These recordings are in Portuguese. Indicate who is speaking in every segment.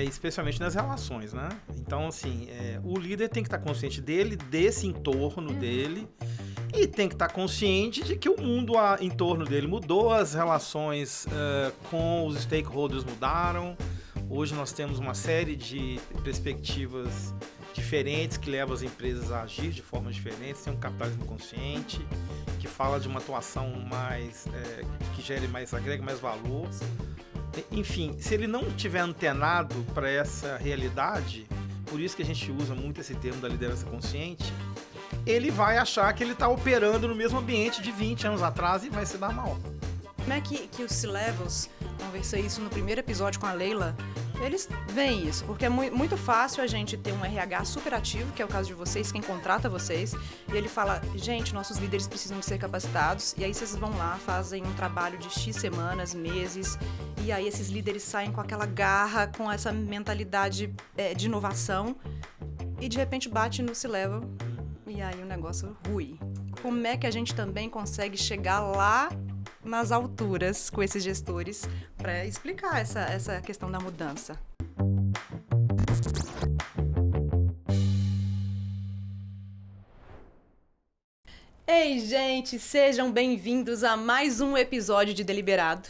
Speaker 1: Especialmente nas relações, né? Então, assim, o líder tem que estar consciente dele, desse entorno dele, e tem que estar consciente de que o mundo em torno dele mudou, as relações com os stakeholders mudaram. Hoje nós temos uma série de perspectivas diferentes que levam as empresas a agir de formas diferentes. Tem um capitalismo consciente, que fala de uma atuação mais que gere mais, agrega mais valor. Enfim, se ele não tiver antenado para essa realidade, por isso que a gente usa muito esse termo da liderança consciente, ele vai achar que ele está operando no mesmo ambiente de 20 anos atrás e vai se dar mal.
Speaker 2: Como é que os C-Levels, conversei isso no primeiro episódio com a Leila, eles veem isso, porque é muito fácil a gente ter um RH super ativo, que é o caso de vocês, quem contrata vocês, e ele fala, gente, nossos líderes precisam de ser capacitados, e aí vocês vão lá, fazem um trabalho de X semanas, meses, e aí esses líderes saem com aquela garra, com essa mentalidade de inovação, e de repente bate no C-Level, e aí o negócio rui. Como é que a gente também consegue chegar lá nas alturas com esses gestores para explicar essa questão da mudança? Ei, gente, sejam bem-vindos a mais um episódio de Deliberado.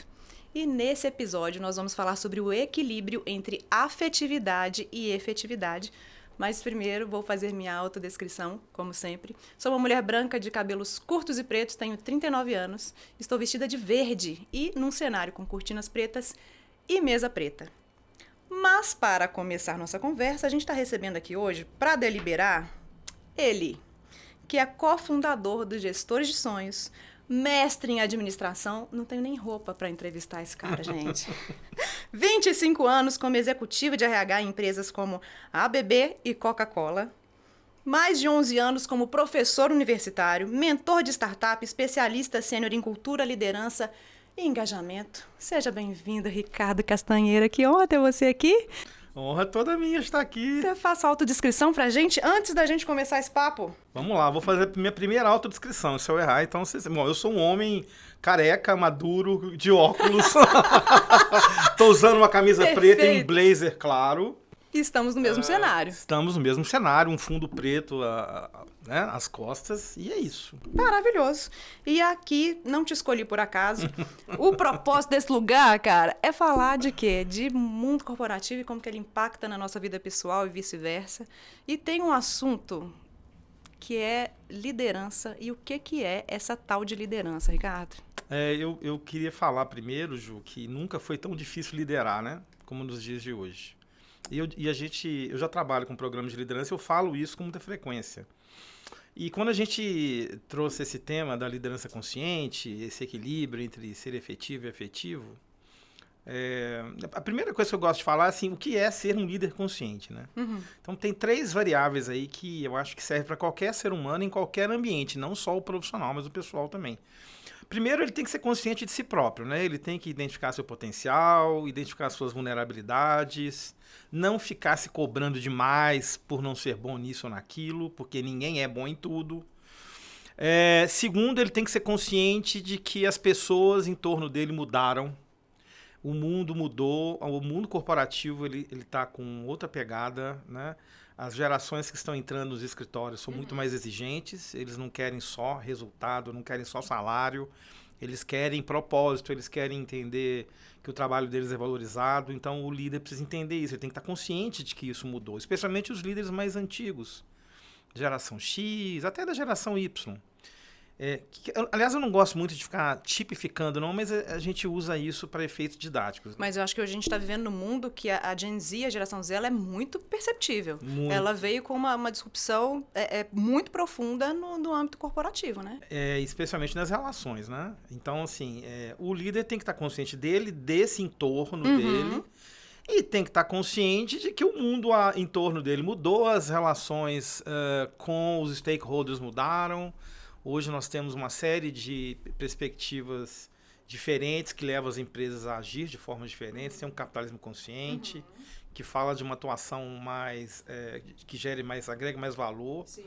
Speaker 2: E nesse episódio nós vamos falar sobre o equilíbrio entre afetividade e efetividade. Mas primeiro vou fazer minha autodescrição, como sempre. Sou uma mulher branca de cabelos curtos e pretos, tenho 39 anos, estou vestida de verde e num cenário com cortinas pretas e mesa preta. Mas para começar nossa conversa, a gente está recebendo aqui hoje, para deliberar, ele, que é cofundador dos Gestores de Sonhos, mestre em administração, não tenho nem roupa para entrevistar esse cara, gente. 25 anos como executivo de RH em empresas como ABB e Coca-Cola. Mais de 11 anos como professor universitário, mentor de startup, especialista sênior em cultura, liderança e engajamento. Seja bem-vindo, Ricardo Castanheira. Que honra ter você aqui.
Speaker 1: Honra toda minha estar aqui.
Speaker 2: Você faça a autodescrição pra gente antes da gente começar esse papo?
Speaker 1: Vamos lá, vou fazer a minha primeira autodescrição. Se eu errar, então vocês... Bom, eu sou um homem careca, maduro, de óculos. Tô usando uma camisa preta e um blazer claro.
Speaker 2: Estamos no mesmo cenário.
Speaker 1: Estamos no mesmo cenário, um fundo preto né, às costas, e é isso.
Speaker 2: Maravilhoso. E aqui, não te escolhi por acaso. O propósito desse lugar, cara, é falar de quê? De mundo corporativo e como que ele impacta na nossa vida pessoal e vice-versa. E tem um assunto que é liderança. E o que é essa tal de liderança, Ricardo?
Speaker 1: Eu queria falar primeiro, Ju, que nunca foi tão difícil liderar, né? Como nos dias de hoje. Eu já trabalho com programas de liderança, eu falo isso com muita frequência. E quando a gente trouxe esse tema da liderança consciente, esse equilíbrio entre ser efetivo e afetivo, a primeira coisa que eu gosto de falar é assim, o que é ser um líder consciente, né? Uhum. Então tem 3 variáveis aí que eu acho que servem para qualquer ser humano em qualquer ambiente, não só o profissional, mas o pessoal também. Primeiro, ele tem que ser consciente de si próprio, né? Ele tem que identificar seu potencial, identificar suas vulnerabilidades, não ficar se cobrando demais por não ser bom nisso ou naquilo, porque ninguém é bom em tudo. Segundo, ele tem que ser consciente de que as pessoas em torno dele mudaram. O mundo mudou, o mundo corporativo ele tá com outra pegada, né? As gerações que estão entrando nos escritórios são muito mais exigentes, eles não querem só resultado, não querem só salário, eles querem propósito, eles querem entender que o trabalho deles é valorizado, então o líder precisa entender isso, ele tem que estar consciente de que isso mudou, especialmente os líderes mais antigos, geração X, até da geração Y. Aliás, eu não gosto muito de ficar tipificando, não, mas a gente usa isso para efeitos didáticos.
Speaker 2: Mas eu acho que hoje a gente está vivendo num mundo que a Gen Z, a geração Z, ela é muito perceptível.
Speaker 1: Muito.
Speaker 2: Ela veio com uma disrupção muito profunda no âmbito corporativo, né?
Speaker 1: Especialmente nas relações, né? Então, assim, o líder tem que estar consciente dele, desse entorno dele, e tem que estar consciente de que o mundo em torno dele mudou, as relações com os stakeholders mudaram. Hoje nós temos uma série de perspectivas diferentes que levam as empresas a agir de formas diferentes. Tem um capitalismo consciente, que fala de uma atuação mais que gere mais, agrega mais valor. Sim.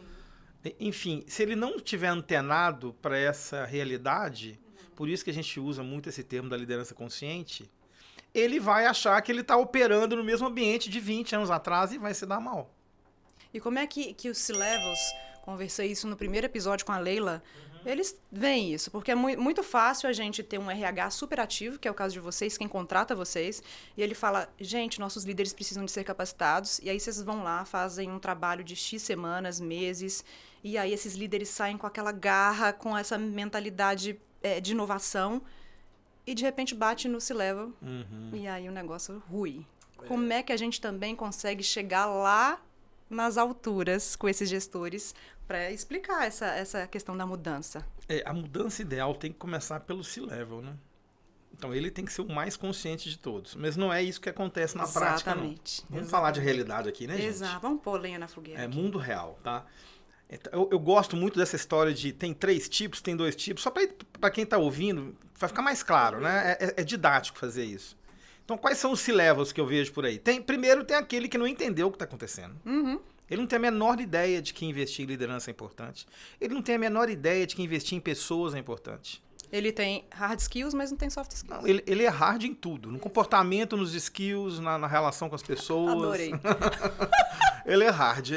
Speaker 1: Enfim, se ele não tiver antenado para essa realidade, por isso que a gente usa muito esse termo da liderança consciente, ele vai achar que ele está operando no mesmo ambiente de 20 anos atrás e vai se dar mal.
Speaker 2: E como é que os C-Levels, conversei isso no primeiro episódio com a Leila, eles veem isso, porque é muito fácil a gente ter um RH super ativo, que é o caso de vocês, quem contrata vocês, e ele fala, gente, nossos líderes precisam de ser capacitados, e aí vocês vão lá, fazem um trabalho de X semanas, meses, e aí esses líderes saem com aquela garra, com essa mentalidade de inovação, e de repente bate no C-Level, e aí o negócio rui. Como é que a gente também consegue chegar lá nas alturas com esses gestores para explicar essa questão da mudança?
Speaker 1: A mudança ideal tem que começar pelo C-Level, né? Então ele tem que ser o mais consciente de todos. Mas não é isso que acontece na prática, não. Vamos falar de realidade aqui, né, gente?
Speaker 2: Exato. Vamos pôr lenha na fogueira.
Speaker 1: É mundo real, tá? Eu gosto muito dessa história de tem 3 tipos, tem 2 tipos. Só para quem está ouvindo, vai ficar mais claro, né? É didático fazer isso. Então, quais são os C-Levels que eu vejo por aí? Primeiro, tem aquele que não entendeu o que está acontecendo. Ele não tem a menor ideia de que investir em liderança é importante. Ele não tem a menor ideia de que investir em pessoas é importante.
Speaker 2: Ele tem hard skills, mas não tem soft skills.
Speaker 1: Não, ele é hard em tudo. No comportamento, nos skills, na relação com as pessoas.
Speaker 2: Adorei.
Speaker 1: Ele é hard.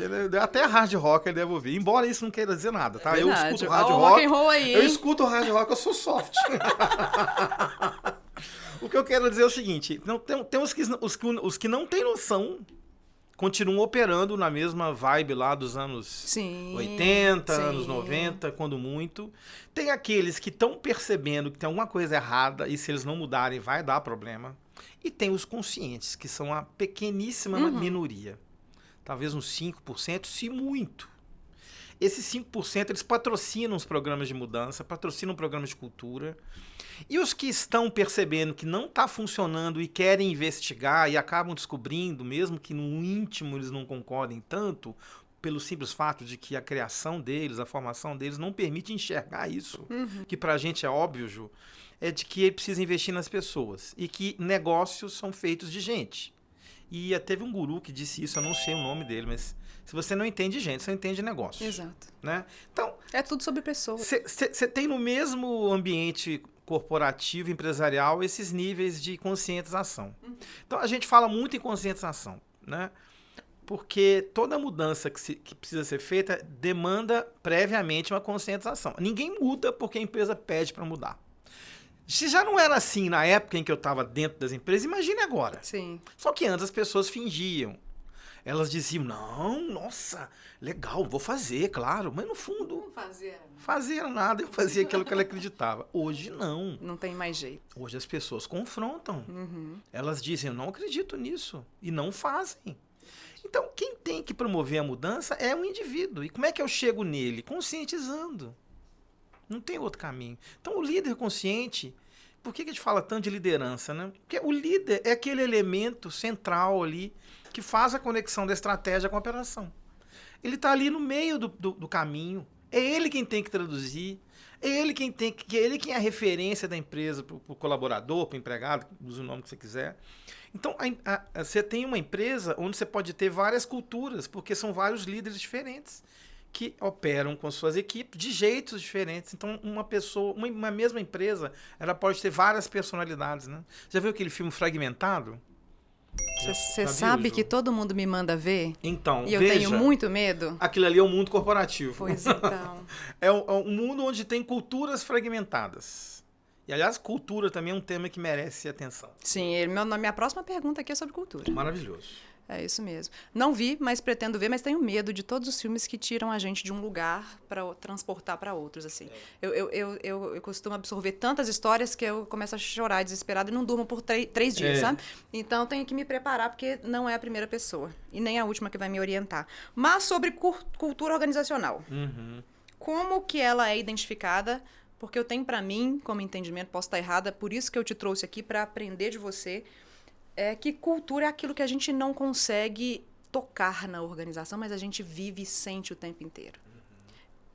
Speaker 1: Até hard rock ele deve ouvir. Embora isso não queira dizer nada, tá?
Speaker 2: Verdade.
Speaker 1: Eu escuto hard rock.
Speaker 2: Rock and roll aí,
Speaker 1: eu escuto hard rock, eu sou soft. O que eu quero dizer é o seguinte. Tem os que não têm noção continuam operando na mesma vibe lá dos anos 80, anos 90, quando muito. Tem aqueles que estão percebendo que tem alguma coisa errada e se eles não mudarem vai dar problema. E tem os conscientes, que são a pequeníssima minoria. Talvez uns 5%, se muito. Esses 5% eles patrocinam os programas de mudança, patrocinam programas de cultura. E os que estão percebendo que não está funcionando e querem investigar e acabam descobrindo, mesmo que no íntimo eles não concordem tanto, pelo simples fato de que a criação deles, a formação deles não permite enxergar isso, que pra gente é óbvio, Ju, é de que ele precisa investir nas pessoas e que negócios são feitos de gente. E teve um guru que disse isso, eu não sei o nome dele, mas se você não entende gente, você entende negócio.
Speaker 2: Exato.
Speaker 1: Né? Então,
Speaker 2: é tudo sobre pessoas.
Speaker 1: Você tem no mesmo ambiente corporativo, empresarial, esses níveis de conscientização. Então, a gente fala muito em conscientização, né? Porque toda mudança que precisa ser feita demanda previamente uma conscientização. Ninguém muda porque a empresa pede para mudar. Se já não era assim na época em que eu estava dentro das empresas, imagine agora.
Speaker 2: Sim.
Speaker 1: Só que antes as pessoas fingiam. Elas diziam, não, nossa, legal, vou fazer, claro. Mas no fundo,
Speaker 2: não
Speaker 1: fazia nada, eu fazia aquilo que ela acreditava. Hoje não.
Speaker 2: Não tem mais jeito.
Speaker 1: Hoje as pessoas confrontam. Elas dizem, eu não acredito nisso. E não fazem. Então, quem tem que promover a mudança é o indivíduo. E como é que eu chego nele? Conscientizando. Não tem outro caminho. Então, o líder consciente, por que a gente fala tanto de liderança, né? Porque o líder é aquele elemento central ali que faz a conexão da estratégia com a operação. Ele está ali no meio do caminho. É ele quem tem que traduzir. É ele quem é a referência da empresa para o colaborador, para o empregado, use o nome que você quiser. Então, você tem uma empresa onde você pode ter várias culturas, porque são vários líderes diferentes que operam com suas equipes de jeitos diferentes. Então, uma mesma empresa, ela pode ter várias personalidades, né? Já viu aquele filme Fragmentado?
Speaker 2: Você sabe que todo mundo me manda ver?
Speaker 1: Então,
Speaker 2: e eu tenho muito medo?
Speaker 1: Aquilo ali é o mundo corporativo.
Speaker 2: Pois então.
Speaker 1: É um mundo onde tem culturas fragmentadas. E, aliás, cultura também é um tema que merece atenção.
Speaker 2: Sim, minha próxima pergunta aqui é sobre cultura.
Speaker 1: Maravilhoso.
Speaker 2: É isso mesmo. Não vi, mas pretendo ver, mas tenho medo de todos os filmes que tiram a gente de um lugar para transportar para outros, assim. Eu costumo absorver tantas histórias que eu começo a chorar desesperada e não durmo por 3 dias, sabe? Então, tenho que me preparar, porque não é a primeira pessoa. E nem a última que vai me orientar. Mas sobre cultura organizacional. Como que ela é identificada? Porque eu tenho para mim, como entendimento, posso estar errada, por isso que eu te trouxe aqui para aprender de você, é que cultura é aquilo que a gente não consegue tocar na organização, mas a gente vive e sente o tempo inteiro.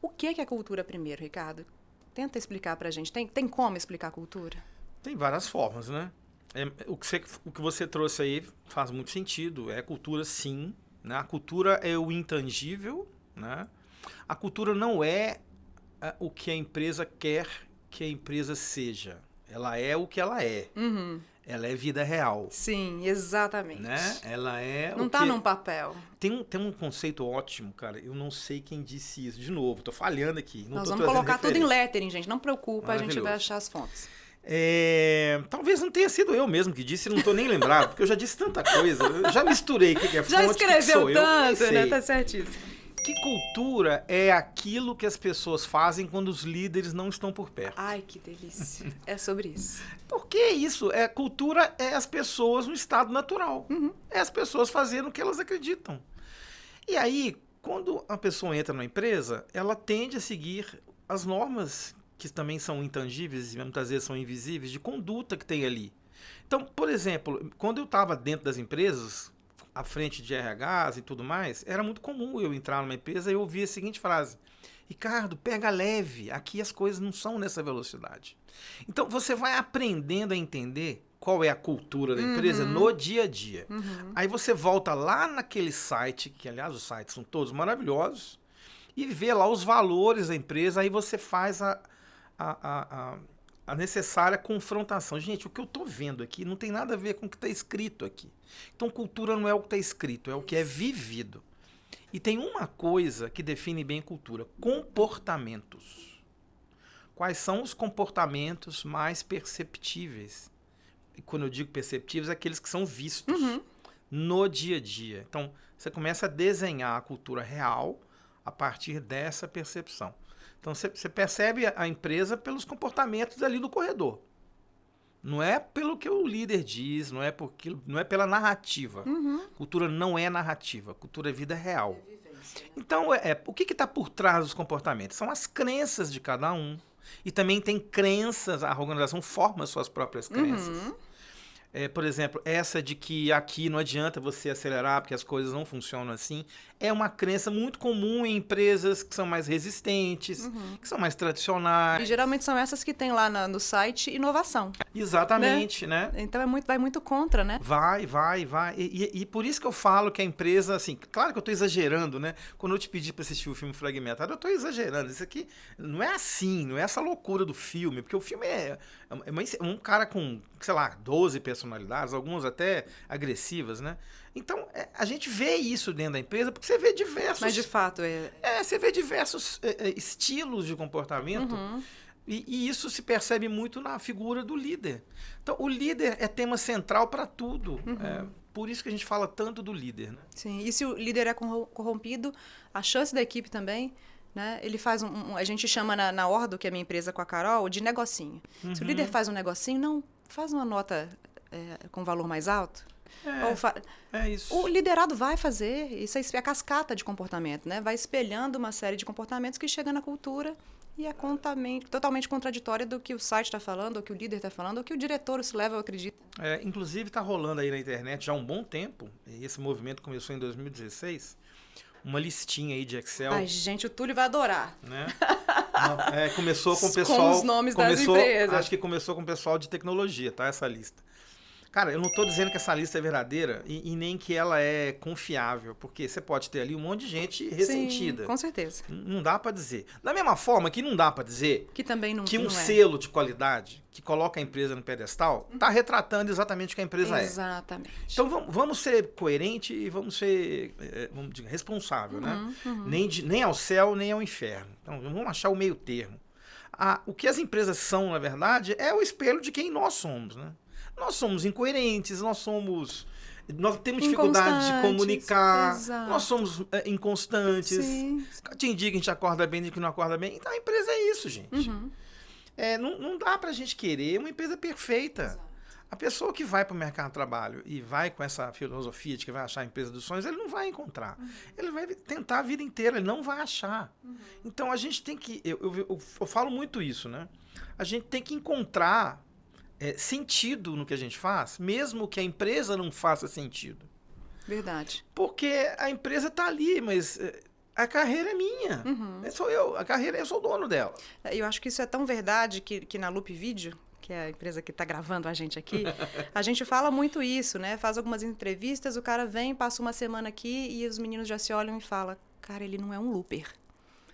Speaker 2: O que é cultura primeiro, Ricardo? Tenta explicar pra gente. Tem como explicar cultura?
Speaker 1: Tem várias formas, né? O que você trouxe aí faz muito sentido. É cultura, sim. Né? A cultura é o intangível. Né? A cultura não é o que a empresa quer que a empresa seja. Ela é o que ela é. ela é vida real.
Speaker 2: Sim, exatamente.
Speaker 1: Né? Ela é
Speaker 2: Não tá num papel.
Speaker 1: Tem um conceito ótimo, cara. Eu não sei quem disse isso. De novo, tô falhando aqui.
Speaker 2: Nós vamos colocar tudo em lettering, gente. Não preocupa, a gente vai achar as fontes.
Speaker 1: Talvez não tenha sido eu mesmo que disse, não tô nem lembrado, porque eu já disse tanta coisa. Eu já misturei o que é fonte,
Speaker 2: já escreveu
Speaker 1: que
Speaker 2: tanto, né? Tá certíssimo.
Speaker 1: Que cultura é aquilo que as pessoas fazem quando os líderes não estão por perto?
Speaker 2: Ai, que delícia. É sobre isso.
Speaker 1: Porque é isso. Cultura é as pessoas no estado natural. É as pessoas fazendo o que elas acreditam. E aí, quando a pessoa entra numa empresa, ela tende a seguir as normas, que também são intangíveis e muitas vezes são invisíveis, de conduta que tem ali. Então, por exemplo, quando eu estava dentro das empresas, à frente de RHs e tudo mais, era muito comum eu entrar numa empresa e eu ouvir a seguinte frase: Ricardo, pega leve, aqui as coisas não são nessa velocidade. Então você vai aprendendo a entender qual é a cultura da empresa no dia a dia. Aí você volta lá naquele site, que aliás os sites são todos maravilhosos, e vê lá os valores da empresa, aí você faz a necessária confrontação. Gente, o que eu estou vendo aqui não tem nada a ver com o que está escrito aqui. Então, cultura não é o que está escrito, é o que é vivido. E tem uma coisa que define bem cultura: comportamentos. Quais são os comportamentos mais perceptíveis? E quando eu digo perceptíveis, é aqueles que são vistos no dia a dia. Então, você começa a desenhar a cultura real a partir dessa percepção. Então, você percebe a empresa pelos comportamentos ali do corredor. Não é pelo que o líder diz, não é pela narrativa. Cultura não é narrativa, cultura é vida real. Então, o que está por trás dos comportamentos? São as crenças de cada um. E também tem crenças, a organização forma suas próprias crenças. Por exemplo, essa de que aqui não adianta você acelerar porque as coisas não funcionam assim, é uma crença muito comum em empresas que são mais resistentes, que são mais tradicionais.
Speaker 2: E geralmente são essas que tem lá no site inovação.
Speaker 1: Exatamente, né?
Speaker 2: Então vai muito contra, né?
Speaker 1: Vai. E por isso que eu falo que a empresa, assim, claro que eu estou exagerando, né? Quando eu te pedi para assistir o filme Fragmentado, eu estou exagerando. Isso aqui não é assim, não é essa loucura do filme, porque o filme é um cara com, sei lá, 12 personalidades, algumas até agressivas, né? Então, a gente vê isso dentro da empresa, porque você vê diversos...
Speaker 2: Mas, de fato,
Speaker 1: você vê diversos estilos de comportamento, e isso se percebe muito na figura do líder. Então, o líder é tema central para tudo. Por isso que a gente fala tanto do líder, né?
Speaker 2: Sim, e se o líder é corrompido, a chance da equipe também... Né? Ele faz a gente chama na Ordo, que é a minha empresa com a Carol, de negocinho. Se o líder faz um negocinho, não, faz uma nota com valor mais alto.
Speaker 1: Isso.
Speaker 2: O liderado vai fazer, isso é a cascata de comportamento, né? Vai espelhando uma série de comportamentos que chega na cultura e é totalmente contraditória do que o site está falando, ou que o líder está falando, ou que o diretor se leva, eu acredito.
Speaker 1: Inclusive está rolando aí na internet já há um bom tempo, e esse movimento começou em 2016, uma listinha aí de Excel.
Speaker 2: Ai, gente, o Túlio vai adorar.
Speaker 1: Né? Começou com o pessoal...
Speaker 2: Com os nomes das empresas.
Speaker 1: Acho que começou com o pessoal de tecnologia, tá? Essa lista. Cara, eu não estou dizendo que essa lista é verdadeira e nem que ela é confiável, porque você pode ter ali um monte de gente ressentida.
Speaker 2: Sim, com certeza.
Speaker 1: Não dá para dizer. Da mesma forma que não dá para dizer
Speaker 2: que também não,
Speaker 1: que um
Speaker 2: não
Speaker 1: selo de qualidade que coloca a empresa no pedestal está retratando exatamente o que a empresa é.
Speaker 2: Exatamente.
Speaker 1: Então vamos ser coerentes e vamos ser responsável, né? Nem ao céu, nem ao inferno. Então vamos achar o meio termo. O que as empresas são, na verdade, é o espelho de quem nós somos, né? Nós somos incoerentes, nós temos dificuldade de comunicar,
Speaker 2: exato.
Speaker 1: Nós somos inconstantes.
Speaker 2: Sim.
Speaker 1: Tem dia que a gente acorda bem, dia que não acorda bem. Então a empresa é isso, gente. Não dá pra gente querer uma empresa perfeita. Exato. A pessoa que vai para o mercado de trabalho e vai com essa filosofia de que vai achar a empresa dos sonhos, ele não vai encontrar. Ele vai tentar a vida inteira, ele não vai achar. Então a gente tem que... Eu falo muito isso, né? A gente tem que encontrar sentido no que a gente faz, mesmo que a empresa não faça sentido.
Speaker 2: Verdade.
Speaker 1: Porque a empresa está ali, mas a carreira é minha. Sou eu. A carreira, eu sou o dono dela.
Speaker 2: Eu acho que isso é tão verdade que na Loop Video, que é a empresa que está gravando a gente aqui, a gente fala muito isso, né? Faz algumas entrevistas, o cara vem, passa uma semana aqui e os meninos já se olham e falam, cara, ele não é um looper.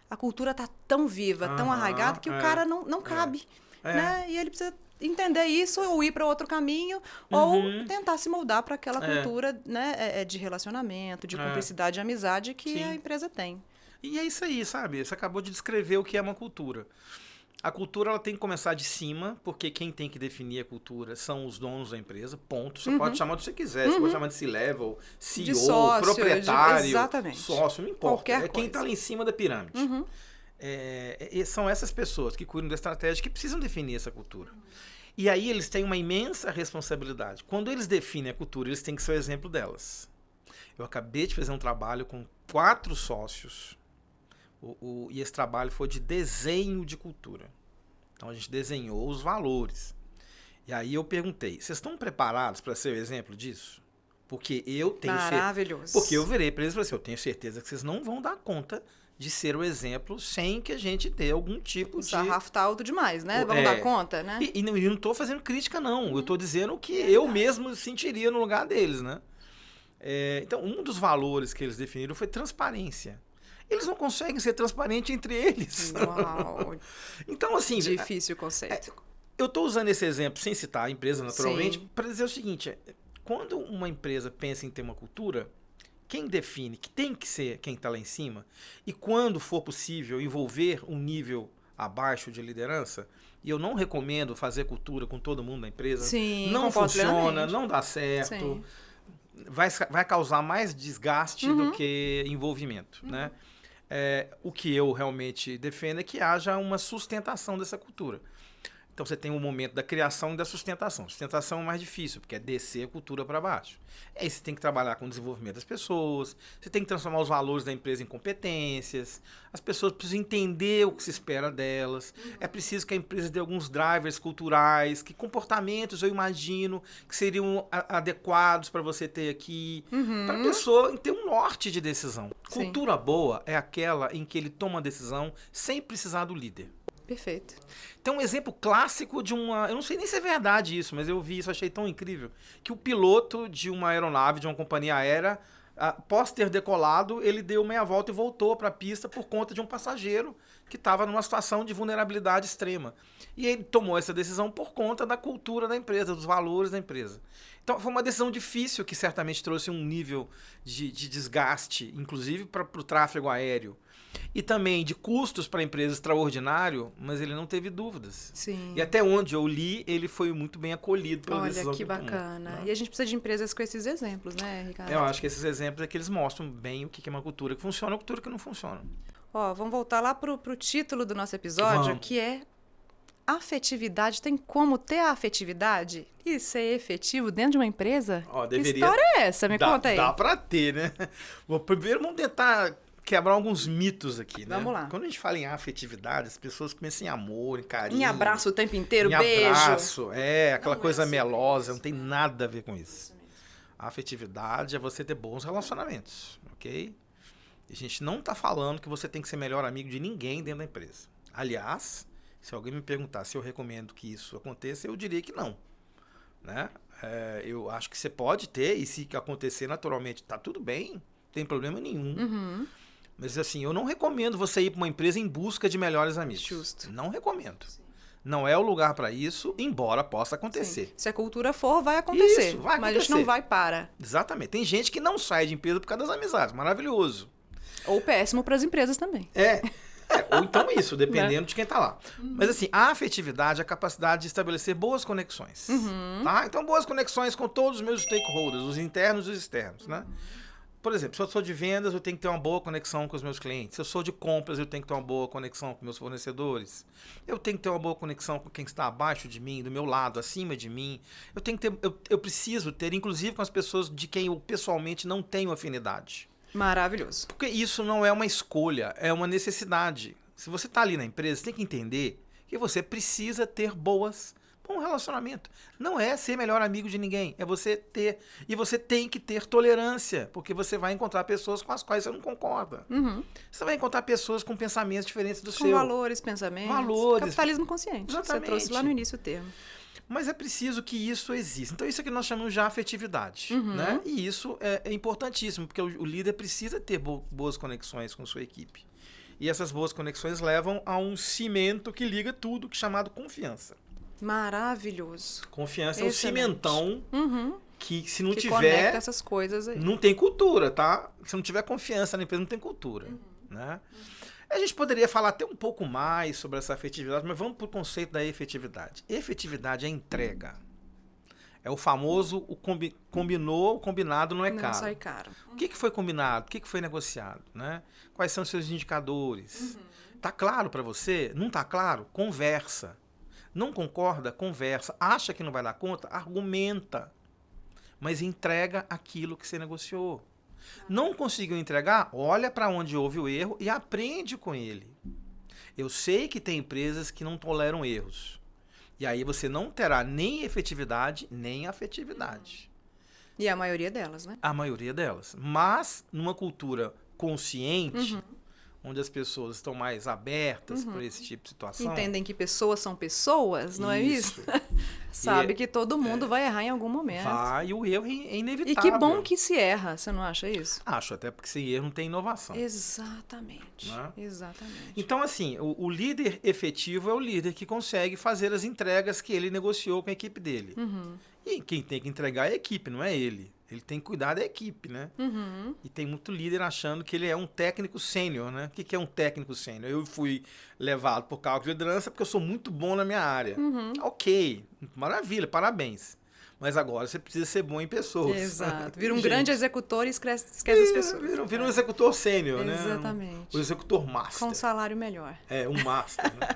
Speaker 2: A cultura tá tão viva, tão arraigada, que o cara não cabe. Né? E ele precisa entender isso ou ir para outro caminho ou tentar se moldar para aquela cultura, né, de relacionamento, de cumplicidade e amizade que
Speaker 1: Sim.
Speaker 2: a empresa tem.
Speaker 1: E é isso aí, sabe? Você acabou de descrever o que é uma cultura. A cultura ela tem que começar de cima, porque quem tem que definir a cultura são os donos da empresa, ponto. Você pode chamar do que você quiser, você pode chamar de C-level, CEO,
Speaker 2: De sócio,
Speaker 1: proprietário,
Speaker 2: exatamente.
Speaker 1: sócio, não importa.
Speaker 2: Qualquer
Speaker 1: Quem está
Speaker 2: coisa.
Speaker 1: lá em cima da pirâmide. E são essas pessoas que cuidam da estratégia que precisam definir essa cultura. E aí eles têm uma imensa responsabilidade. Quando eles definem a cultura, eles têm que ser o exemplo delas. Eu acabei de fazer um trabalho com 4 sócios, e esse trabalho foi de desenho de cultura. Então a gente desenhou os valores. E aí eu perguntei, vocês estão preparados para ser o exemplo disso? Porque eu tenho
Speaker 2: Maravilhoso.
Speaker 1: Porque eu virei para eles e falei assim, eu tenho certeza que vocês não vão dar conta de ser o exemplo sem que a gente dê algum tipo
Speaker 2: O
Speaker 1: de...
Speaker 2: sarrafo tá alto demais, né? Vamos dar conta, né?
Speaker 1: E não estou fazendo crítica, não. Eu estou dizendo o que eu mesmo sentiria no lugar deles, né? Então, um dos valores que eles definiram foi transparência. Eles não conseguem ser transparentes entre eles.
Speaker 2: Uau.
Speaker 1: Então, assim...
Speaker 2: Difícil o conceito.
Speaker 1: Eu estou usando esse exemplo, sem citar a empresa, naturalmente, para dizer o seguinte, quando uma empresa pensa em ter uma cultura, quem define que tem que ser quem está lá em cima, e quando for possível envolver um nível abaixo de liderança, e eu não recomendo fazer cultura com todo mundo na empresa,
Speaker 2: Sim,
Speaker 1: não
Speaker 2: concordo
Speaker 1: funciona,
Speaker 2: plenamente.
Speaker 1: não dá certo,
Speaker 2: Sim.
Speaker 1: vai causar mais desgaste do que envolvimento, né? O que eu realmente defendo é que haja uma sustentação dessa cultura. Então você tem o momento da criação e da sustentação. Sustentação é mais difícil, porque é descer a cultura para baixo. Aí você tem que trabalhar com o desenvolvimento das pessoas, você tem que transformar os valores da empresa em competências, as pessoas precisam entender o que se espera delas, é preciso que a empresa dê alguns drivers culturais, que comportamentos eu imagino que seriam adequados para você ter aqui, para a pessoa ter um norte de decisão.
Speaker 2: Sim.
Speaker 1: Cultura boa é aquela em que ele toma a decisão sem precisar do líder.
Speaker 2: Perfeito.
Speaker 1: Tem um exemplo clássico de uma... Eu não sei nem se é verdade isso, mas eu vi isso, achei tão incrível. Que o piloto de uma aeronave, de uma companhia aérea, após ter decolado, ele deu meia volta e voltou para a pista por conta de um passageiro que estava numa situação de vulnerabilidade extrema. E ele tomou essa decisão por conta da cultura da empresa, dos valores da empresa. Então foi uma decisão difícil que certamente trouxe um nível de desgaste, inclusive para o tráfego aéreo. E também de custos para a empresa extraordinário, mas ele não teve dúvidas.
Speaker 2: Sim.
Speaker 1: E até onde eu li, ele foi muito bem acolhido pela decisão.
Speaker 2: Olha, que bacana.
Speaker 1: Tomou, né?
Speaker 2: E a gente precisa de empresas com esses exemplos, né, Ricardo?
Speaker 1: Eu acho que esses exemplos é que eles mostram bem o que é uma cultura que funciona e uma cultura que não funciona.
Speaker 2: Ó, vamos voltar lá pro título do nosso episódio,
Speaker 1: Vamos.
Speaker 2: que é afetividade. Tem como ter a afetividade e ser efetivo dentro de uma empresa?
Speaker 1: Ó,
Speaker 2: Que
Speaker 1: deveria-
Speaker 2: história é essa? Me conta aí.
Speaker 1: Dá para ter, né? Bom, primeiro vamos tentar quebrar alguns mitos aqui, né?
Speaker 2: Vamos lá.
Speaker 1: Quando a gente fala em afetividade, as pessoas pensam em amor, em carinho.
Speaker 2: Em abraço o tempo inteiro,
Speaker 1: em
Speaker 2: beijo.
Speaker 1: abraço, aquela
Speaker 2: Não é
Speaker 1: coisa
Speaker 2: sobre
Speaker 1: melosa,
Speaker 2: isso.
Speaker 1: não tem nada a ver com isso. A afetividade é você ter bons relacionamentos, ok? A gente não está falando que você tem que ser melhor amigo de ninguém dentro da empresa. Aliás, se alguém me perguntar se eu recomendo que isso aconteça, eu diria que não, né? Eu acho que você pode ter, e se acontecer naturalmente, tá tudo bem, não tem problema nenhum.
Speaker 2: Uhum.
Speaker 1: Mas assim, eu não recomendo você ir para uma empresa em busca de melhores amigos.
Speaker 2: Justo.
Speaker 1: Não recomendo. Não é o lugar para isso, embora possa acontecer.
Speaker 2: Sim. Se a cultura for, vai acontecer.
Speaker 1: Isso, vai
Speaker 2: Mas a gente
Speaker 1: acontecer.
Speaker 2: não vai para.
Speaker 1: Exatamente. Tem gente que não sai de empresa por causa das amizades. Maravilhoso.
Speaker 2: Ou péssimo para as empresas também.
Speaker 1: Ou então isso, dependendo de quem tá lá. Mas assim, a afetividade é a capacidade de estabelecer boas conexões. Tá? Então, boas conexões com todos os meus stakeholders, os internos e os externos, né? Por exemplo, se eu sou de vendas, eu tenho que ter uma boa conexão com os meus clientes. Se eu sou de compras, eu tenho que ter uma boa conexão com meus fornecedores. Eu tenho que ter uma boa conexão com quem está abaixo de mim, do meu lado, acima de mim. Eu preciso ter, inclusive com as pessoas de quem eu pessoalmente não tenho afinidade.
Speaker 2: Maravilhoso.
Speaker 1: Porque isso não é uma escolha, é uma necessidade. Se você está ali na empresa, você tem que entender que você precisa ter bom relacionamento. Não é ser melhor amigo de ninguém, é você ter. E você tem que ter tolerância, porque você vai encontrar pessoas com as quais você não concorda. Você vai encontrar pessoas com pensamentos diferentes do
Speaker 2: Com
Speaker 1: seu.
Speaker 2: valores, pensamentos.
Speaker 1: Valores.
Speaker 2: Capitalismo consciente.
Speaker 1: Exatamente.
Speaker 2: Você trouxe lá no início o termo.
Speaker 1: Mas é preciso que isso exista. Então, isso é que nós chamamos de afetividade. Né? E isso é importantíssimo, porque o líder precisa ter boas conexões com sua equipe. E essas boas conexões levam a um cimento que liga tudo, que é chamado confiança.
Speaker 2: Maravilhoso.
Speaker 1: Confiança é o
Speaker 2: Excelente.
Speaker 1: cimentão que se não
Speaker 2: Que
Speaker 1: tiver,
Speaker 2: conecta essas coisas aí.
Speaker 1: não tem cultura, tá? Se não tiver confiança na empresa, não tem cultura, né? A gente poderia falar até um pouco mais sobre essa afetividade, mas vamos para o conceito da efetividade. Efetividade é entrega. É o famoso, combinou, o combinado não é caro.
Speaker 2: Não sai caro.
Speaker 1: O que foi combinado? O que foi negociado? Né? Quais são os seus indicadores? Tá claro para você? Não tá claro? Conversa. Não concorda? Conversa. Acha que não vai dar conta? Argumenta. Mas entrega aquilo que você negociou. Não conseguiu entregar? Olha para onde houve o erro e aprende com ele. Eu sei que tem empresas que não toleram erros. E aí você não terá nem efetividade, nem afetividade.
Speaker 2: E a maioria delas, né?
Speaker 1: A maioria delas. Mas, numa cultura consciente, onde as pessoas estão mais abertas para esse tipo de situação...
Speaker 2: Entendem que pessoas são pessoas, não é isso? Sabe que todo mundo vai errar em algum momento.
Speaker 1: Vai, e o erro é inevitável.
Speaker 2: E que bom que se erra, você não acha isso?
Speaker 1: Acho, até porque sem erro não tem inovação.
Speaker 2: Exatamente.
Speaker 1: Né?
Speaker 2: Exatamente.
Speaker 1: Então, assim, o líder efetivo é o líder que consegue fazer as entregas que ele negociou com a equipe dele. E quem tem que entregar é a equipe, não é ele. Ele tem que cuidar da equipe, né? E tem muito líder achando que ele é um técnico sênior, né? O que é um técnico sênior? Eu fui levado por cargo de liderança porque eu sou muito bom na minha área. Ok, maravilha, parabéns. Mas agora você precisa ser bom em pessoas.
Speaker 2: Exato. Vira um grande executor e esquece as pessoas.
Speaker 1: Vira um executor sênior, né?
Speaker 2: Exatamente.
Speaker 1: Um executor master.
Speaker 2: Com um salário melhor.
Speaker 1: É, um master, né?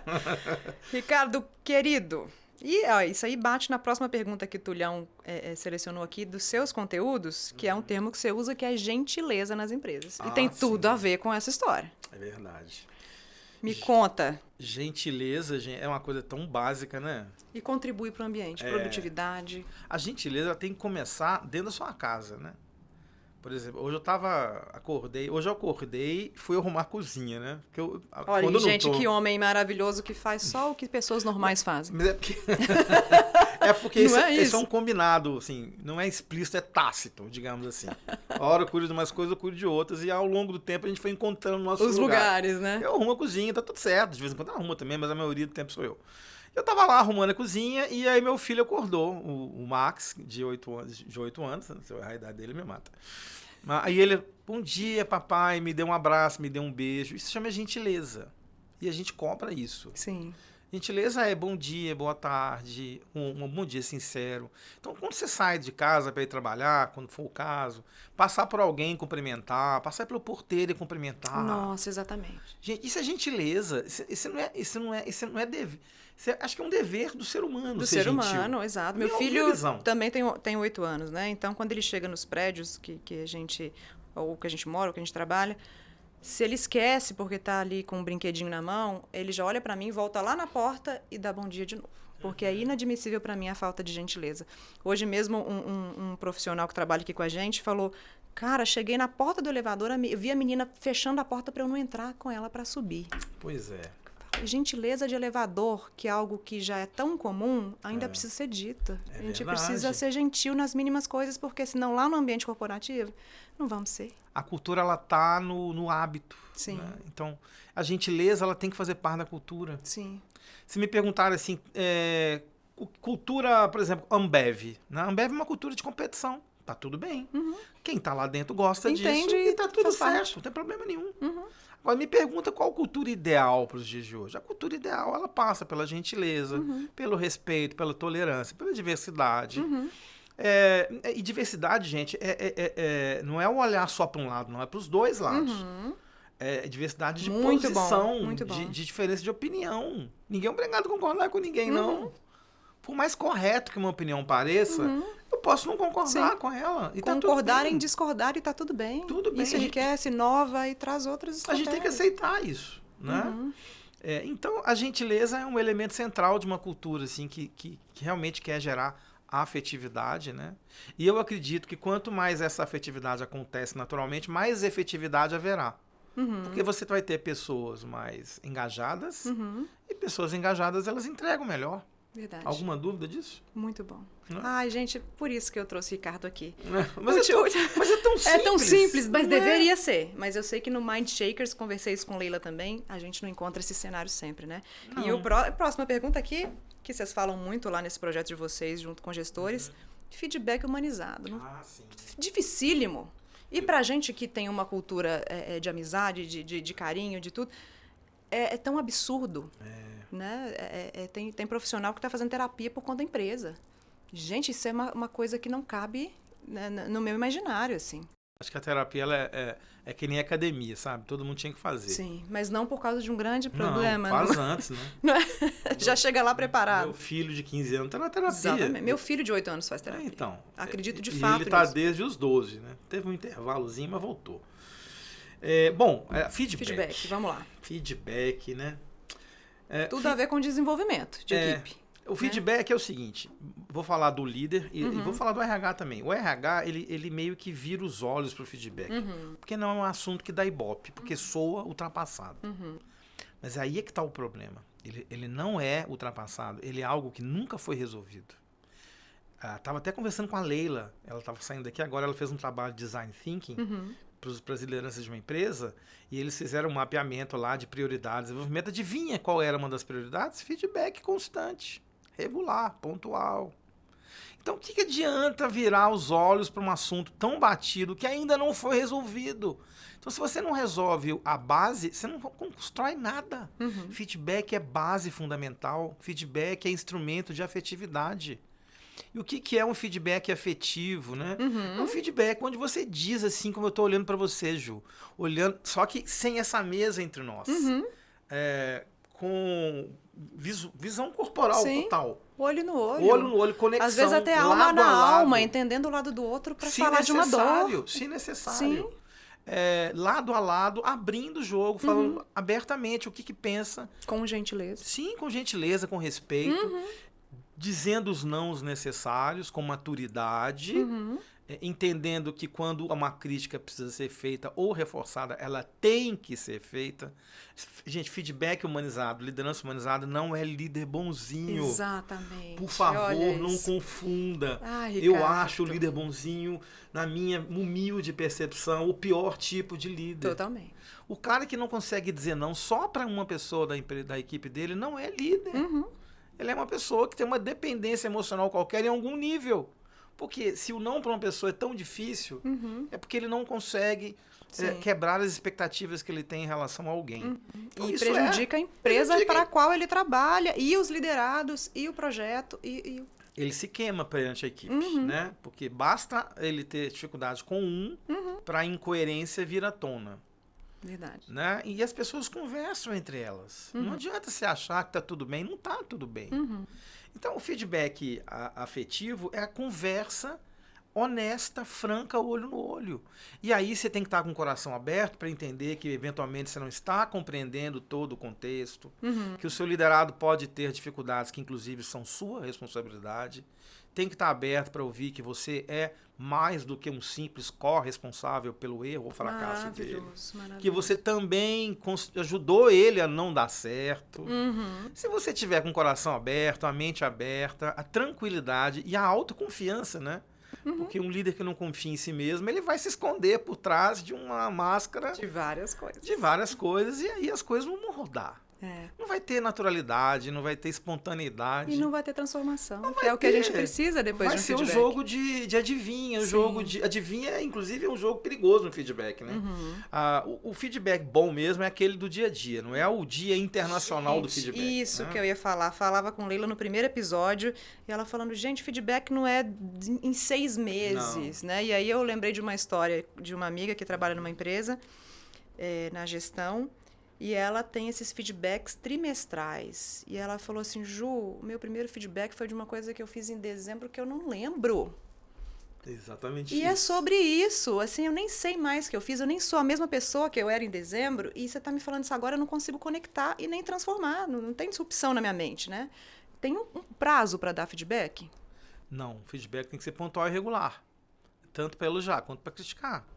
Speaker 2: Ricardo, querido... E ó, isso aí bate na próxima pergunta que o Tulhão selecionou aqui dos seus conteúdos, que é um termo que você usa, que é gentileza nas empresas. E tem tudo a ver com essa história.
Speaker 1: É verdade.
Speaker 2: Me conta.
Speaker 1: Gentileza é uma coisa tão básica, né?
Speaker 2: E contribui para o ambiente, produtividade.
Speaker 1: A gentileza tem que começar dentro da sua casa, né? Por exemplo, hoje eu acordei e fui arrumar a cozinha, né?
Speaker 2: Olha, gente, que homem maravilhoso que faz só o que pessoas normais fazem.
Speaker 1: Mas é porque esse é um combinado, assim, não é explícito, é tácito, digamos assim. A hora eu cuido de umas coisas, eu cuido de outras, e ao longo do tempo a gente foi encontrando nossos
Speaker 2: os lugares, né?
Speaker 1: Eu arrumo a cozinha, tá tudo certo, de vez em quando eu arrumo também, mas a maioria do tempo sou eu. Eu tava lá arrumando a cozinha e aí meu filho acordou, o Max, de 8 anos, se eu errar a idade dele, ele me mata. Aí ele, bom dia, papai, me deu um abraço, me deu um beijo. Isso chama gentileza. E a gente compra isso.
Speaker 2: Sim.
Speaker 1: Gentileza é bom dia, boa tarde, um bom dia sincero. Então, quando você sai de casa para ir trabalhar, quando for o caso, passar por alguém, cumprimentar, passar pelo porteiro e cumprimentar.
Speaker 2: Nossa, exatamente.
Speaker 1: Gente, isso é gentileza. Isso não é dever. Acho que é um dever do ser humano.
Speaker 2: Do ser humano, exato. Meu filho também tem 8 anos, né? Então, quando ele chega nos prédios que a gente mora, ou que a gente trabalha, se ele esquece porque tá ali com um brinquedinho na mão, ele já olha para mim, volta lá na porta e dá bom dia de novo. Porque é inadmissível para mim a falta de gentileza. Hoje mesmo, um profissional que trabalha aqui com a gente falou: cara, cheguei na porta do elevador, eu vi a menina fechando a porta para eu não entrar com ela para subir.
Speaker 1: Pois é.
Speaker 2: Gentileza de elevador, que é algo que já é tão comum, ainda precisa ser dita. A gente precisa ser gentil nas mínimas coisas, porque senão lá no ambiente corporativo não vamos ser.
Speaker 1: A cultura, ela tá no hábito.
Speaker 2: Sim.
Speaker 1: Né? Então, a gentileza, ela tem que fazer parte da cultura.
Speaker 2: Sim.
Speaker 1: Se me perguntarem assim, cultura, por exemplo, Ambev. Né? Ambev é uma cultura de competição. Tá tudo bem. Quem tá lá dentro gosta disso e tá tudo certo. Não tem problema nenhum. Agora, me pergunta qual a cultura ideal para os dias de hoje. A cultura ideal, ela passa pela gentileza, pelo respeito, pela tolerância, pela diversidade. E diversidade, gente, não é um olhar só para um lado, não. É para os dois lados. É diversidade de posição, de diferença de opinião. Ninguém é obrigado a concordar com ninguém, não. Por mais correto que uma opinião pareça, eu posso não concordar com ela. E
Speaker 2: concordar tá em discordar e tá tudo bem.
Speaker 1: Tudo bem.
Speaker 2: Isso enriquece, inova e traz outras estratégias.
Speaker 1: A gente tem que aceitar isso, né? Então, a gentileza é um elemento central de uma cultura assim, que realmente quer gerar afetividade, né? E eu acredito que quanto mais essa afetividade acontece naturalmente, mais efetividade haverá. Porque você vai ter pessoas mais engajadas e pessoas engajadas, elas entregam melhor.
Speaker 2: Verdade.
Speaker 1: Alguma dúvida disso?
Speaker 2: Muito bom.
Speaker 1: Não?
Speaker 2: Ai, gente, por isso que eu trouxe o Ricardo aqui.
Speaker 1: Mas é tão simples.
Speaker 2: É tão simples, mas deveria ser. Mas eu sei que no Mind Shakers, conversei isso com Leila também, a gente não encontra esse cenário sempre, né? Não. E a próxima pergunta aqui, que vocês falam muito lá nesse projeto de vocês, junto com gestores, feedback humanizado.
Speaker 1: Sim.
Speaker 2: Dificílimo. E pra gente que tem uma cultura de amizade, de carinho, de tudo, é tão absurdo. Né? Tem profissional que está fazendo terapia por conta da empresa. Gente, isso é uma coisa que não cabe, né, no meu imaginário, assim.
Speaker 1: Acho que a terapia ela é que nem academia, sabe? Todo mundo tinha que fazer.
Speaker 2: Sim, mas não por causa de um grande problema.
Speaker 1: Não, faz antes, né?
Speaker 2: Já chega lá preparado.
Speaker 1: Meu filho de 15 anos tá na terapia.
Speaker 2: Exatamente. Meu filho de 8 anos faz terapia.
Speaker 1: Então.
Speaker 2: Acredito de
Speaker 1: e
Speaker 2: fato
Speaker 1: ele tá
Speaker 2: nisso.
Speaker 1: desde os 12, né? Teve um intervalozinho, mas voltou. Feedback.
Speaker 2: Vamos lá.
Speaker 1: Feedback, né?
Speaker 2: Tudo a ver com desenvolvimento de equipe.
Speaker 1: O feedback é o seguinte, vou falar do líder e vou falar do RH também. O RH, ele meio que vira os olhos para o feedback, porque não é um assunto que dá ibope, porque soa ultrapassado. Mas aí é que está o problema. Ele não é ultrapassado, ele é algo que nunca foi resolvido. Estava até conversando com a Leila, ela estava saindo daqui agora, ela fez um trabalho de design thinking para as lideranças de uma empresa e eles fizeram um mapeamento lá de prioridades, desenvolvimento. Adivinha qual era uma das prioridades? Feedback constante. Regular, pontual. Então, o que adianta virar os olhos para um assunto tão batido que ainda não foi resolvido? Então, se você não resolve a base, você não constrói nada. Feedback é base fundamental. Feedback é instrumento de afetividade. E o que é um feedback afetivo, né? É um feedback onde você diz assim, como eu estou olhando para você, Ju. Olhando, só que sem essa mesa entre nós. Com visão corporal total.
Speaker 2: Olho no olho.
Speaker 1: Olho no olho, conexão.
Speaker 2: Às vezes até alma na alma, entendendo o lado do outro para falar de uma dor.
Speaker 1: Se necessário. Lado a lado, abrindo o jogo, falando abertamente o que pensa.
Speaker 2: Com gentileza.
Speaker 1: Sim, com gentileza, com respeito. Dizendo os nãos necessários, com maturidade. Entendendo que quando uma crítica precisa ser feita ou reforçada, ela tem que ser feita. Gente, feedback humanizado, liderança humanizada não é líder bonzinho.
Speaker 2: Exatamente.
Speaker 1: Por favor, não confunda. Eu acho o líder bonzinho, na minha humilde percepção, o pior tipo de líder.
Speaker 2: Totalmente.
Speaker 1: O cara que não consegue dizer não só para uma pessoa da equipe dele não é líder. Ele é uma pessoa que tem uma dependência emocional qualquer em algum nível. Porque se o não para uma pessoa é tão difícil, é porque ele não consegue quebrar as expectativas que ele tem em relação a alguém.
Speaker 2: Então, e prejudica a empresa para a qual ele trabalha, e os liderados, e o projeto,
Speaker 1: Ele se queima perante a equipe, né? Porque basta ele ter dificuldade com para a incoerência vir à tona.
Speaker 2: Verdade.
Speaker 1: Né? E as pessoas conversam entre elas. Não adianta você achar que está tudo bem, não está tudo bem. Então, o feedback afetivo é a conversa honesta, franca, olho no olho. E aí você tem que estar com o coração aberto para entender que, eventualmente, você não está compreendendo todo o contexto, que o seu liderado pode ter dificuldades que, inclusive, são sua responsabilidade. Tem que estar aberto para ouvir que você é mais do que um simples corresponsável pelo erro ou fracasso dele.
Speaker 2: Maravilhoso.
Speaker 1: Que você também ajudou ele a não dar certo. Se você tiver com o coração aberto, a mente aberta, a tranquilidade e a autoconfiança, né? Porque um líder que não confia em si mesmo, ele vai se esconder por trás de uma máscara
Speaker 2: de várias coisas.
Speaker 1: E aí as coisas não vão rodar. Não vai ter naturalidade, não vai ter espontaneidade.
Speaker 2: E não vai ter transformação, que é o que a gente precisa depois de um feedback.
Speaker 1: Vai ser um jogo de adivinha. Adivinha, inclusive, é um jogo perigoso no feedback, né? O feedback bom mesmo é aquele do dia a dia, não é o dia internacional do feedback.
Speaker 2: Isso, né? Que eu ia falar. Falava com Leila no primeiro episódio, e ela falando, gente, feedback não é em 6 meses, né? E aí eu lembrei de uma história de uma amiga que trabalha numa empresa, na gestão, e ela tem esses feedbacks trimestrais. E ela falou assim, Ju, o meu primeiro feedback foi de uma coisa que eu fiz em dezembro que eu não lembro.
Speaker 1: Exatamente
Speaker 2: isso. E é sobre isso. Assim, eu nem sei mais o que eu fiz, eu nem sou a mesma pessoa que eu era em dezembro, e você está me falando isso agora, eu não consigo conectar e nem transformar. Não tem disrupção na minha mente, né? Tem um prazo para dar feedback?
Speaker 1: Não, o feedback tem que ser pontual e regular. Tanto para elogiar quanto para criticar.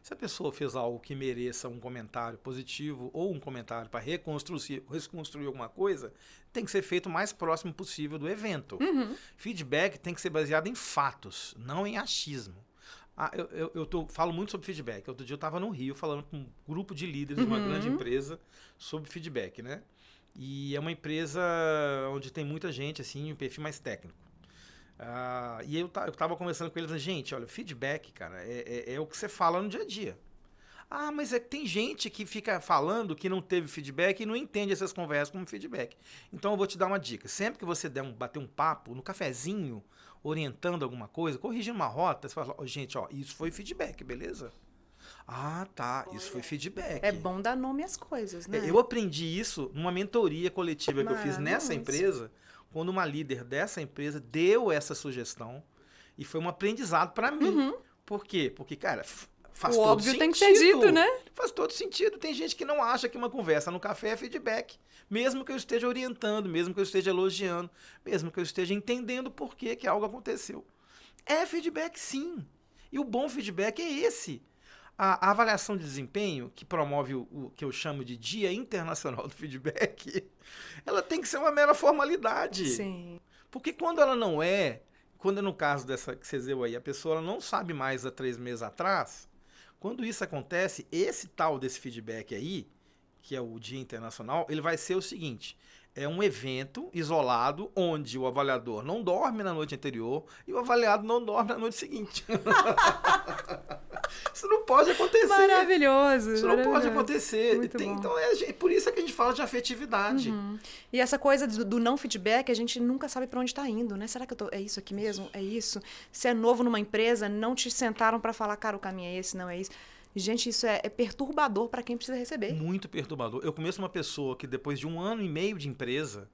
Speaker 1: Se a pessoa fez algo que mereça um comentário positivo ou um comentário para reconstruir alguma coisa, tem que ser feito o mais próximo possível do evento. Feedback tem que ser baseado em fatos, não em achismo. Falo muito sobre feedback. Outro dia eu estava no Rio falando com um grupo de líderes de uma grande empresa sobre feedback, né? E é uma empresa onde tem muita gente, assim, um perfil mais técnico. E eu tava conversando com eles, gente, olha, feedback, cara, é o que você fala no dia a dia. Ah, mas tem gente que fica falando que não teve feedback e não entende essas conversas como feedback. Então eu vou te dar uma dica. Sempre que você bater um papo no cafezinho, orientando alguma coisa, corrigindo uma rota, você fala, gente, ó, isso foi feedback, beleza? Ah, tá, isso foi feedback.
Speaker 2: É bom dar nome às coisas, né?
Speaker 1: Eu aprendi isso numa mentoria coletiva que eu fiz nessa empresa, quando uma líder dessa empresa deu essa sugestão e foi um aprendizado para mim. Por quê? Porque, cara, faz todo
Speaker 2: óbvio
Speaker 1: sentido.
Speaker 2: Tem que ser dito, né?
Speaker 1: Faz todo sentido. Tem gente que não acha que uma conversa no café é feedback. Mesmo que eu esteja orientando, mesmo que eu esteja elogiando, mesmo que eu esteja entendendo por que algo aconteceu. É feedback, sim. E o bom feedback é esse. A avaliação de desempenho, que promove o que eu chamo de Dia Internacional do Feedback, ela tem que ser uma mera formalidade.
Speaker 2: Sim.
Speaker 1: Porque quando ela não é, quando é no caso dessa que você deu aí, a pessoa ela não sabe mais há 3 meses atrás, quando isso acontece, esse tal desse feedback aí, que é o Dia Internacional, ele vai ser o seguinte, é um evento isolado onde o avaliador não dorme na noite anterior e o avaliado não dorme na noite seguinte. Isso não pode acontecer.
Speaker 2: Maravilhoso.
Speaker 1: Isso não pode acontecer.
Speaker 2: Muito bom.
Speaker 1: Então, por isso é que a gente fala de afetividade.
Speaker 2: E essa coisa do não feedback, a gente nunca sabe para onde está indo, né? Será que é isso aqui mesmo? É isso? Se é novo numa empresa, não te sentaram para falar, cara, o caminho é esse, não é isso. Gente, isso é perturbador para quem precisa receber.
Speaker 1: Muito perturbador. Eu conheço uma pessoa que depois de 1 ano e meio de empresa,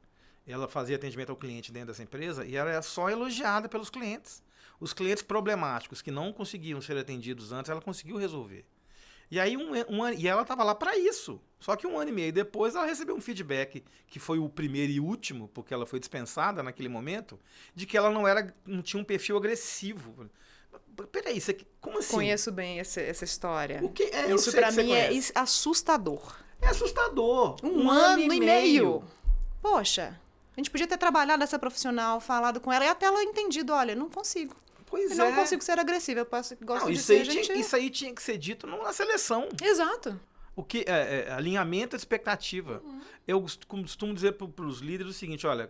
Speaker 1: ela fazia atendimento ao cliente dentro dessa empresa e ela era só elogiada pelos clientes. Os clientes problemáticos que não conseguiam ser atendidos antes, ela conseguiu resolver. E aí e ela estava lá para isso. Só que 1 ano e meio depois ela recebeu um feedback, que foi o primeiro e último, porque ela foi dispensada naquele momento, de que ela não tinha um perfil agressivo. Peraí, como assim?
Speaker 2: Conheço bem essa história.
Speaker 1: O que é?
Speaker 2: Isso para mim é assustador.
Speaker 1: É assustador.
Speaker 2: 1 ano e meio. Poxa, a gente podia ter trabalhado essa profissional, falado com ela e até ela entendido, olha, não consigo.
Speaker 1: Pois
Speaker 2: eu não consigo ser agressiva, eu gosto de ser
Speaker 1: isso aí tinha que ser dito na seleção.
Speaker 2: Exato.
Speaker 1: O que alinhamento de expectativa. Eu costumo dizer para os líderes o seguinte, olha,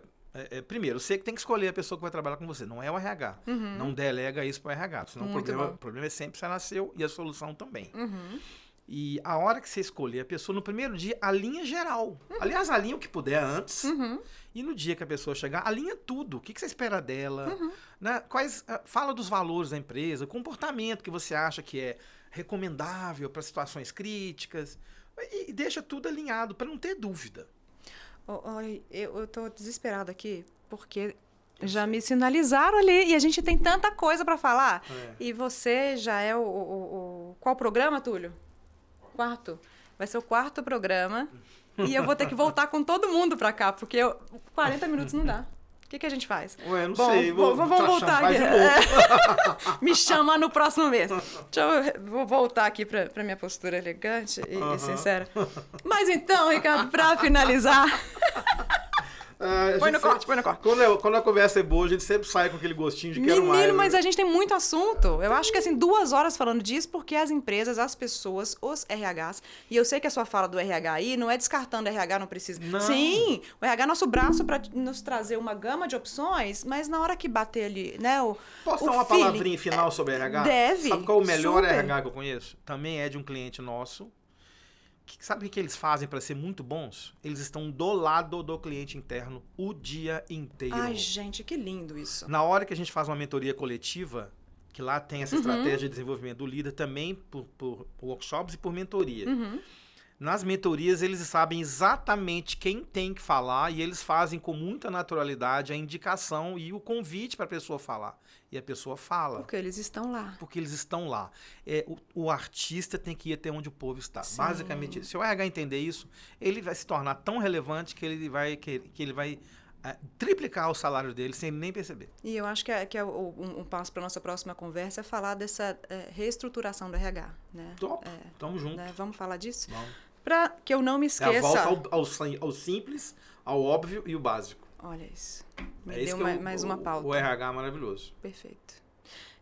Speaker 1: primeiro, você que tem que escolher a pessoa que vai trabalhar com você, não é o RH. Não delega isso para o RH, senão o problema é sempre será seu e a solução também. E a hora que você escolher a pessoa, no primeiro dia, alinha geral. Aliás, alinha o que puder antes. E no dia que a pessoa chegar, alinha tudo. O que você espera dela? Né? Fala dos valores da empresa, o comportamento que você acha que é recomendável para situações críticas. E deixa tudo alinhado, para não ter dúvida.
Speaker 2: Eu tô desesperada aqui, porque já me sinalizaram ali e a gente tem tanta coisa para falar. E você já é qual programa, Túlio? 4. Vai ser o 4º programa. E eu vou ter que voltar com todo mundo para cá, porque 40 minutos não dá. O que a gente faz?
Speaker 1: Não sei.
Speaker 2: Vamos voltar aqui. Me chama no próximo mês. Vou voltar aqui para minha postura elegante e sincera. Mas então, Ricardo, para finalizar... Põe no corte.
Speaker 1: Quando a conversa é boa, a gente sempre sai com aquele gostinho de quero mais.
Speaker 2: Menino, mas a gente tem muito assunto. Eu acho que, assim, 2 horas falando disso, porque as empresas, as pessoas, os RHs, e eu sei que a sua fala do RH aí não é descartando o RH, não precisa.
Speaker 1: Não.
Speaker 2: Sim, o RH é nosso braço para nos trazer uma gama de opções, mas na hora que bater ali, né,
Speaker 1: Posso dar uma palavrinha final sobre RH?
Speaker 2: Deve.
Speaker 1: Sabe qual é o melhor
Speaker 2: super.
Speaker 1: RH que eu conheço? Também é de um cliente nosso. Sabe o que eles fazem para ser muito bons? Eles estão do lado do cliente interno o dia inteiro.
Speaker 2: Ai, gente, que lindo isso.
Speaker 1: Na hora que a gente faz uma mentoria coletiva, que lá tem essa estratégia de desenvolvimento do líder, também por workshops e por mentoria. Nas mentorias, eles sabem exatamente quem tem que falar e eles fazem com muita naturalidade a indicação e o convite para a pessoa falar. E a pessoa fala.
Speaker 2: Porque eles estão lá.
Speaker 1: Porque eles estão lá. O artista tem que ir até onde o povo está.
Speaker 2: Sim.
Speaker 1: Basicamente, se o RH entender isso, ele vai se tornar tão relevante que ele vai triplicar o salário dele sem nem perceber.
Speaker 2: E eu acho que um passo para a nossa próxima conversa é falar dessa reestruturação do RH. Né?
Speaker 1: Top, tamo junto.
Speaker 2: Né? Vamos falar disso?
Speaker 1: Vamos.
Speaker 2: Para que eu não me esqueça...
Speaker 1: É a volta ao simples, ao óbvio e o básico.
Speaker 2: Olha isso. Me
Speaker 1: É
Speaker 2: deu mais uma pauta.
Speaker 1: O RH maravilhoso.
Speaker 2: Perfeito.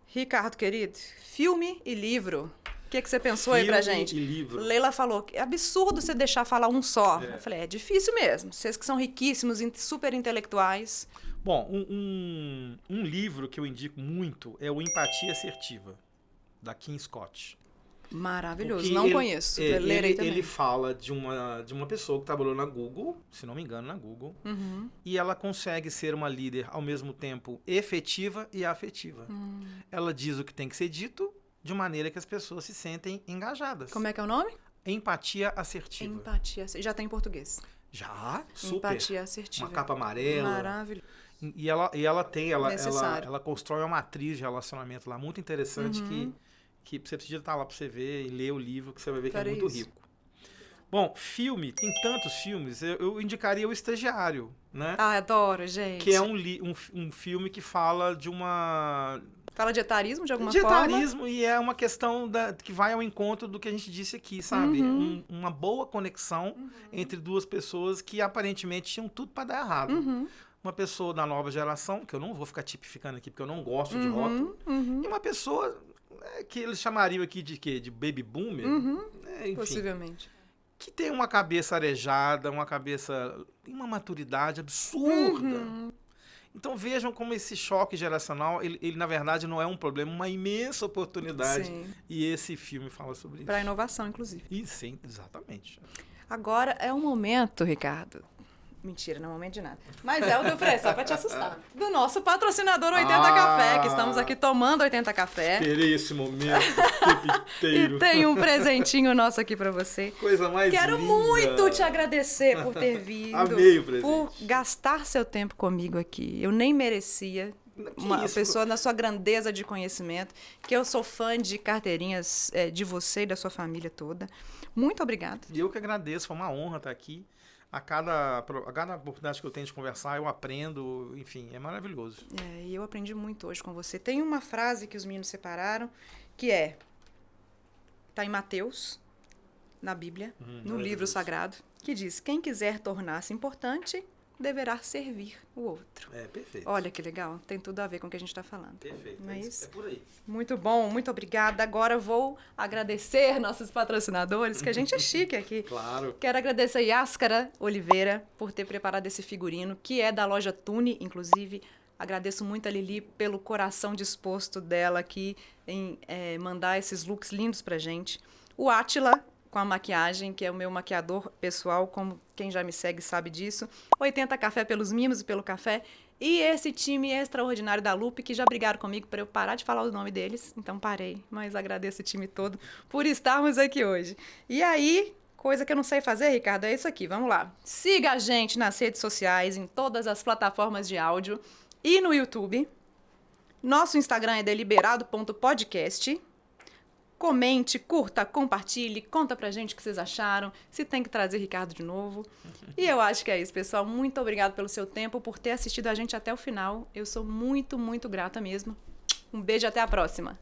Speaker 2: Ricardo, querido, filme e livro. O que você pensou aí pra gente?
Speaker 1: E livro.
Speaker 2: Leila falou que é absurdo você deixar falar um só.
Speaker 1: É.
Speaker 2: Eu falei, é difícil mesmo. Vocês que são riquíssimos, super intelectuais.
Speaker 1: Bom, um livro que eu indico muito é o Empatia Assertiva, da Kim Scott.
Speaker 2: Maravilhoso,
Speaker 1: Porque
Speaker 2: não conheço. Lerei também.
Speaker 1: Ele fala de uma pessoa que trabalhou na Google, se não me engano, na Google, e ela consegue ser uma líder ao mesmo tempo efetiva e afetiva. Ela diz o que tem que ser dito de maneira que as pessoas se sentem engajadas.
Speaker 2: Como é que é o nome?
Speaker 1: Empatia Assertiva.
Speaker 2: Empatia Assertiva. Já tem em português.
Speaker 1: Já? Super.
Speaker 2: Empatia Assertiva.
Speaker 1: Uma capa amarela.
Speaker 2: Maravilhoso.
Speaker 1: E ela
Speaker 2: Necessário.
Speaker 1: constrói uma matriz de relacionamento lá muito interessante que você precisa estar lá para você ver e ler o livro, que você vai ver que é muito rico. Bom, filme, tem tantos filmes, eu indicaria O Estagiário, né?
Speaker 2: Ah, adoro, gente.
Speaker 1: Que é um filme que fala de uma...
Speaker 2: Fala de etarismo de alguma
Speaker 1: de
Speaker 2: forma?
Speaker 1: etarismo, e é uma questão que vai ao encontro do que a gente disse aqui, sabe? Uma boa conexão entre duas pessoas que aparentemente tinham tudo para dar errado. Uma pessoa da nova geração, que eu não vou ficar tipificando aqui porque eu não gosto de rótulo, e uma pessoa que eles chamariam aqui de quê? De baby boomer? Enfim,
Speaker 2: possivelmente.
Speaker 1: que tem uma cabeça arejada, uma maturidade absurda. Então vejam como esse choque geracional, ele na verdade não é um problema, uma imensa oportunidade.
Speaker 2: Sim.
Speaker 1: E esse filme fala sobre isso.
Speaker 2: Para inovação, inclusive.
Speaker 1: E sim, exatamente.
Speaker 2: Agora é o momento, Ricardo. Mentira, não é momento de nada. Mas é o do só pra te assustar. Do nosso patrocinador 80 Café, que estamos aqui tomando 80 Café.
Speaker 1: Esperei esse momento o tempo inteiro.
Speaker 2: E tem um presentinho nosso aqui pra você.
Speaker 1: Coisa mais
Speaker 2: Quero
Speaker 1: linda.
Speaker 2: muito te agradecer por ter vindo.
Speaker 1: Amei o presente.
Speaker 2: Por gastar seu tempo comigo aqui. Eu nem merecia. Uma pessoa na sua grandeza de conhecimento, que eu sou fã de carteirinhas de você e da sua família toda. Muito obrigada.
Speaker 1: E eu que agradeço, foi uma honra estar aqui. A cada oportunidade que eu tenho de conversar, eu aprendo, enfim, é maravilhoso.
Speaker 2: E eu aprendi muito hoje com você. Tem uma frase que os meninos separaram, que está em Mateus, na Bíblia, no livro sagrado, que diz, quem quiser tornar-se importante, deverá servir o outro.
Speaker 1: É, perfeito.
Speaker 2: Olha que legal, tem tudo a ver com o que a gente está falando.
Speaker 1: Perfeito,
Speaker 2: não é isso?
Speaker 1: É por aí.
Speaker 2: Muito bom, muito obrigada. Agora vou agradecer nossos patrocinadores, que a gente é chique aqui.
Speaker 1: Claro.
Speaker 2: Quero agradecer a Yáscara Oliveira por ter preparado esse figurino, que é da loja Tune, inclusive. Agradeço muito a Lili pelo coração disposto dela aqui em mandar esses looks lindos pra gente. O Átila, com a maquiagem, que é o meu maquiador pessoal, como quem já me segue sabe disso. 80 Café pelos mimos e pelo café. E esse time extraordinário da Lupe, que já brigaram comigo para eu parar de falar o nome deles. Então parei, mas agradeço o time todo por estarmos aqui hoje. E aí, coisa que eu não sei fazer, Ricardo, é isso aqui. Vamos lá. Siga a gente nas redes sociais, em todas as plataformas de áudio e no YouTube. Nosso Instagram é deliberado.podcast. Comente, curta, compartilhe, conta pra gente o que vocês acharam, se tem que trazer Ricardo de novo. E eu acho que é isso, pessoal. Muito obrigada pelo seu tempo, por ter assistido a gente até o final. Eu sou muito, muito grata mesmo. Um beijo e até a próxima.